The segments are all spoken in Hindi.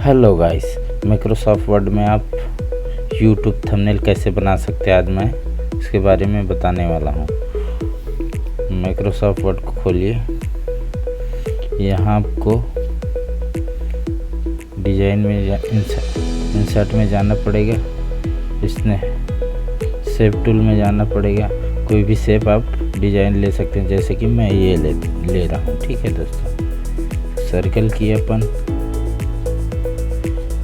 हेलो गाइस, माइक्रोसॉफ्ट वर्ड में आप YouTube थंबनेल कैसे बना सकते हैं आज मैं इसके बारे में बताने वाला हूँ। माइक्रोसॉफ्ट वर्ड को खोलिए। यहाँ आपको डिज़ाइन में इंसर्ट में जाना पड़ेगा। इसमें शेप टूल में जाना पड़ेगा। कोई भी शेप आप डिज़ाइन ले सकते हैं, जैसे कि मैं ये ले रहा हूँ। ठीक है दोस्तों, सर्कल किया अपन,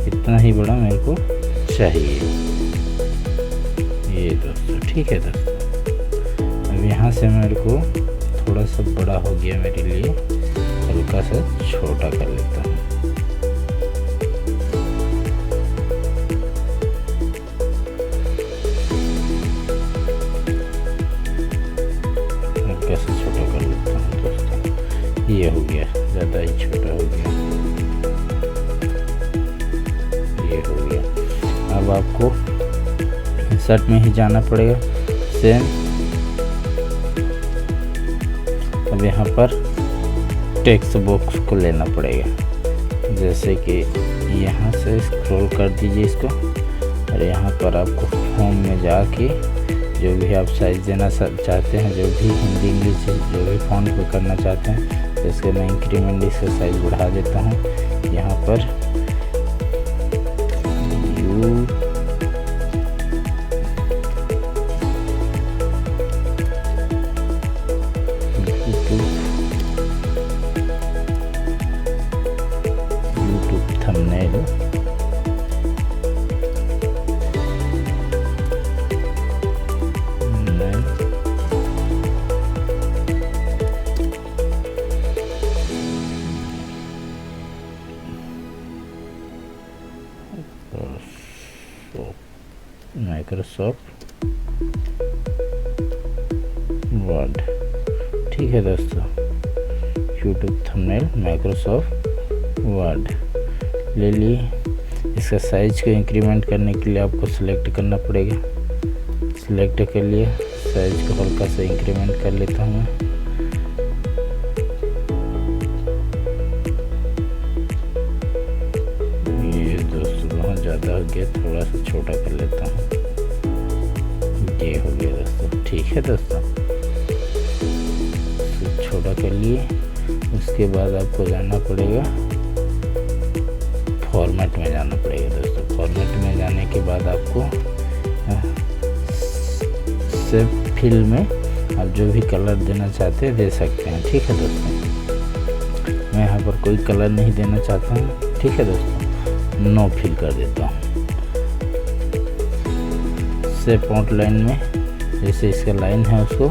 इतना ही बड़ा मेरे को चाहिए ये दोस्तों। ठीक है दोस्तों, अब यहाँ से मेरे को थोड़ा सा बड़ा हो गया मेरे लिए, हल्का सा छोटा कर लेता हूँ। हल्का सा छोटा कर लेता हूँ दोस्तों। ये हो गया, ज़्यादा ही छोटा हो गया। हो गया। अब आपको इंसर्ट में ही जाना पड़ेगा सेम। अब यहाँ पर टेक्स्ट बॉक्स को लेना पड़ेगा, जैसे कि यहाँ से स्क्रॉल कर दीजिए इसको, और यहाँ पर आपको होम में जाके जो भी आप साइज देना चाहते हैं, जो भी हिंदी इंग्लिश जो भी फॉन्ट पे करना चाहते हैं, तो इसके मैं इंक्रीमेंट इसका साइज बढ़ा देता हूँ। यहाँ पर YouTube थंबनेल माइक्रोसॉफ्ट वर्ड। ठीक है दोस्तों, YouTube थंबनेल माइक्रोसॉफ्ट वर्ड ले लिए। इसका साइज को इंक्रीमेंट करने के लिए आपको सिलेक्ट करना पड़ेगा। सिलेक्ट कर लिए, साइज को हल्का सा इंक्रीमेंट कर लेता हूँ मैं। ये दोस्तों बहुत ज़्यादा हो गया, थोड़ा सा छोटा कर लेता हूँ। ये हो गया दोस्तों। ठीक है दोस्तों, छोटा कर लिए। उसके बाद आपको जाना पड़ेगा फॉर्मेट में जाना पड़ेगा दोस्तों। फॉर्मेट में जाने के बाद आपको शेप फिल में आप जो भी कलर देना चाहते हैं दे सकते हैं। ठीक है दोस्तों, मैं यहाँ पर कोई कलर नहीं देना चाहता हूँ। ठीक है दोस्तों, नो फिल कर देता हूँ। शेप आउटलाइन में जैसे इसका लाइन है, उसको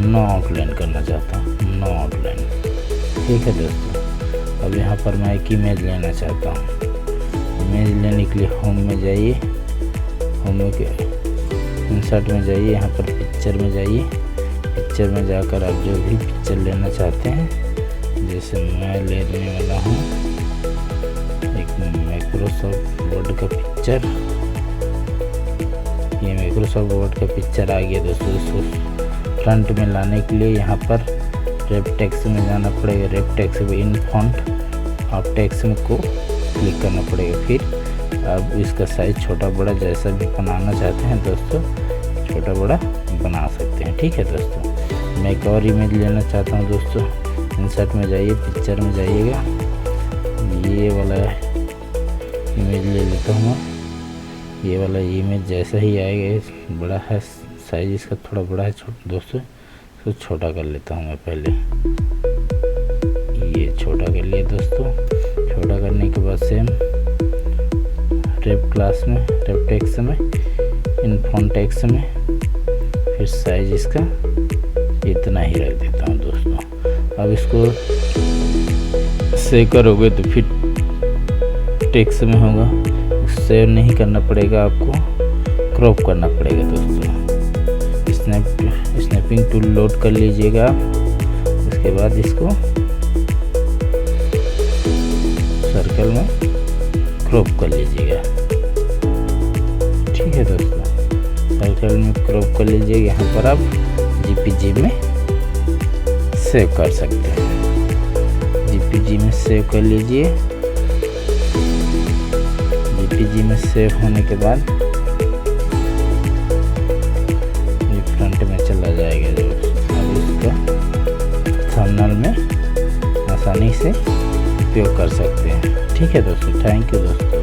नो आउटलाइन करना चाहता हूँ, नो आउटलाइन। ठीक है दोस्तों, अब यहाँ पर मैं एक इमेज लेना चाहता हूँ। इमेज लेने के लिए होम में जाइए, होम में इंसर्ट में जाइए, यहाँ पर पिक्चर में जाइए। पिक्चर में जाकर आप जो भी पिक्चर लेना चाहते हैं, जैसे मैं लेने वाला हूँ एक माइक्रोसॉफ्ट वर्ड का पिक्चर। ये माइक्रोसॉफ्ट वर्ड का पिक्चर आ गया दोस्तों। इसको फ्रंट में लाने के लिए यहाँ पर रेप टेक्स्ट में जाना पड़ेगा। रेप टेक्स्ट में इन फॉन्ट आप टेक्स्ट में को क्लिक करना पड़ेगा। फिर आप इसका साइज छोटा बड़ा जैसा भी बनाना चाहते हैं दोस्तों, छोटा बड़ा बना सकते हैं। ठीक है दोस्तों, मैं एक और इमेज लेना चाहता हूँ दोस्तों। इंसर्ट में जाइए, पिक्चर में जाइएगा, ये वाला इमेज ले लेता हूँ मैं। ये वाला इमेज जैसा ही आएगा, बड़ा है साइज इसका, थोड़ा बड़ा है दोस्तों, तो छोटा कर लेता हूँ मैं पहले। ये छोटा कर लिया दोस्तों। छोटा करने के बाद सेम रेप क्लास में, रेप टेक्स्ट में, इन फॉन्ट टेक्स्ट में, फिर साइज इसका इतना ही रख देता हूँ दोस्तों। अब इसको सेव करोगे तो फिर टेक्स्ट में होगा, सेव नहीं करना पड़ेगा, आपको क्रॉप करना पड़ेगा दोस्तों। स्नैपिंग टूल लोड कर लीजिएगा। उसके बाद इसको सर्कल में क्रॉप कर लीजिएगा। ठीक है दोस्तों, सर्कल में क्रॉप कर लीजिएगा। यहाँ पर आप JPG में सेव कर सकते हैं। JPG में सेव कर लीजिए। जेपीजी में सेव होने के बाद ये फ्रंट में चला जाएगा दोस्तों। अब इसका थंबनेल में आसानी से उपयोग कर सकते हैं। ठीक है दोस्तों, थैंक यू दोस्तों।